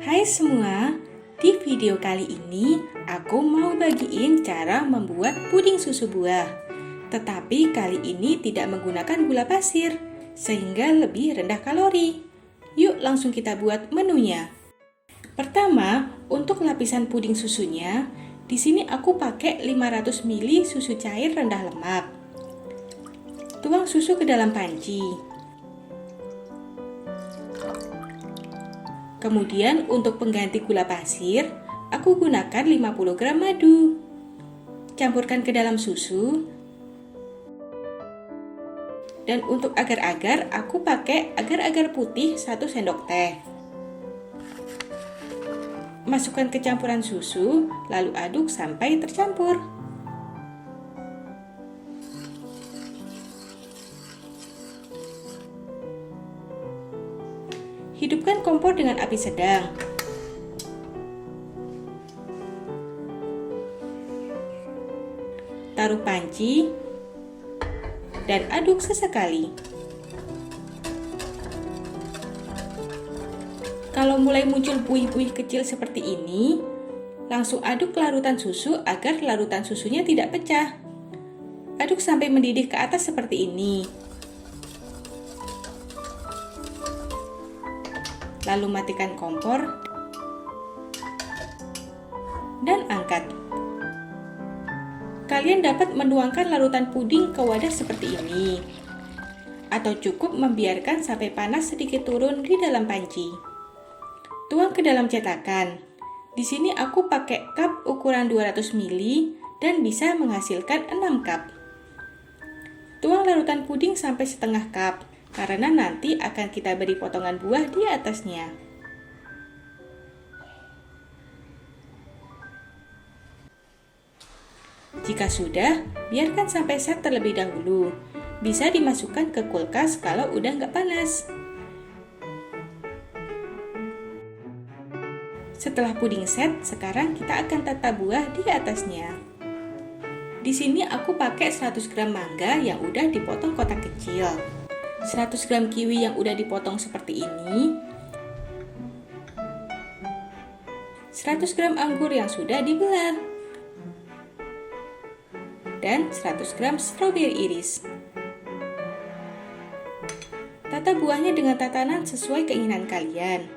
Hai semua, di video kali ini aku mau bagiin cara membuat puding susu buah. Tetapi kali ini tidak menggunakan gula pasir, sehingga lebih rendah kalori. Yuk langsung kita buat menunya. Pertama, untuk lapisan puding susunya, di sini aku pakai 500 ml susu cair rendah lemak. Tuang susu ke dalam panci. Kemudian untuk pengganti gula pasir, aku gunakan 50 gram madu. Campurkan ke dalam susu. Dan untuk agar-agar, aku pakai agar-agar putih 1 sendok teh. Masukkan ke campuran susu, lalu aduk sampai tercampur. Hidupkan kompor dengan api sedang. Taruh panci dan aduk sesekali. Kalau mulai muncul buih-buih kecil seperti ini, langsung aduk larutan susu agar larutan susunya tidak pecah. Aduk sampai mendidih ke atas seperti ini. Lalu matikan kompor dan angkat. Kalian dapat menuangkan larutan puding ke wadah seperti ini, atau cukup membiarkan sampai panas sedikit turun di dalam panci. Tuang ke dalam cetakan. Di sini aku pakai cup ukuran 200 ml dan bisa menghasilkan 6 cup. Tuang larutan puding sampai setengah cup, karena nanti akan kita beri potongan buah di atasnya. Jika sudah, biarkan sampai set terlebih dahulu. Bisa dimasukkan ke kulkas kalau udah nggak panas. Setelah puding set, sekarang kita akan tata buah di atasnya. Di sini aku pakai 100 gram mangga yang udah dipotong kotak kecil. 100 gram kiwi yang udah dipotong seperti ini, 100 gram anggur yang sudah dibelah, dan 100 gram stroberi iris. Tata buahnya dengan tatanan sesuai keinginan kalian.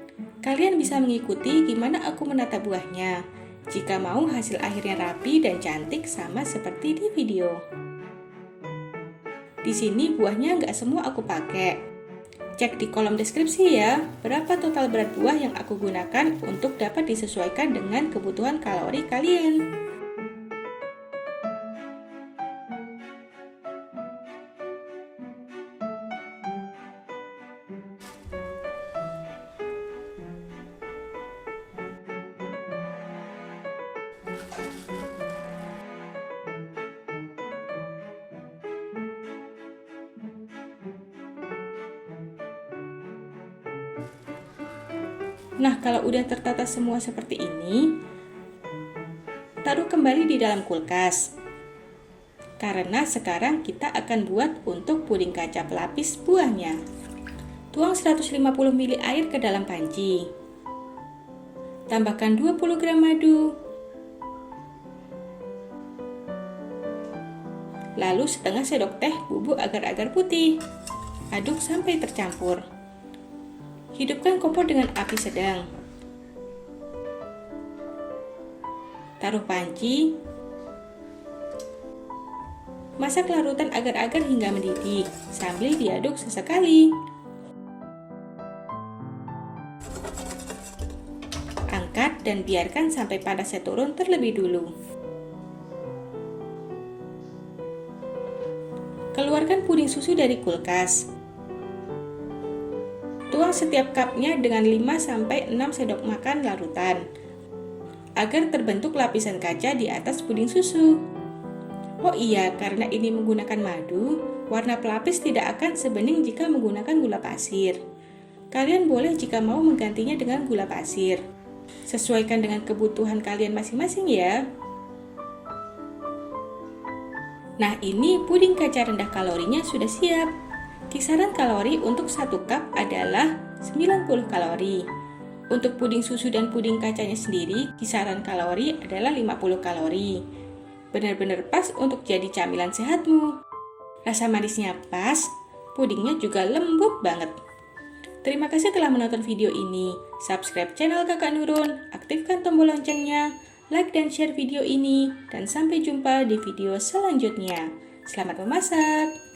Kalian bisa mengikuti gimana aku menata buahnya, jika mau hasil akhirnya rapi dan cantik sama seperti di video. Di sini buahnya nggak semua aku pakai. Cek di kolom deskripsi ya, berapa total berat buah yang aku gunakan untuk dapat disesuaikan dengan kebutuhan kalori kalian. Nah, kalau udah tertata semua seperti ini, taruh kembali di dalam kulkas. Karena sekarang kita akan buat untuk puding kaca pelapis buahnya. Tuang 150 ml air ke dalam panci. Tambahkan 20 gram madu. Lalu setengah sendok teh bubuk agar-agar putih. Aduk sampai tercampur. Hidupkan kompor dengan api sedang. Taruh panci. Masak larutan agar-agar hingga mendidih sambil diaduk sesekali. Angkat dan biarkan sampai panasnya turun terlebih dulu. Keluarkan puding susu dari kulkas. Tuang setiap cupnya dengan 5-6 sendok makan larutan, agar terbentuk lapisan kaca di atas puding susu. Oh iya, karena ini menggunakan madu, warna pelapis tidak akan sebening jika menggunakan gula pasir. Kalian boleh jika mau menggantinya dengan gula pasir. Sesuaikan dengan kebutuhan kalian masing-masing ya. Nah, ini puding kaca rendah kalorinya sudah siap. Kisaran kalori untuk 1 cup adalah 90 kalori. Untuk puding susu dan puding kacanya sendiri, kisaran kalori adalah 50 kalori. Benar-benar pas untuk jadi camilan sehatmu. Rasa manisnya pas, pudingnya juga lembut banget. Terima kasih telah menonton video ini. Subscribe channel Kakak Nurun, aktifkan tombol loncengnya, like dan share video ini, dan sampai jumpa di video selanjutnya. Selamat memasak!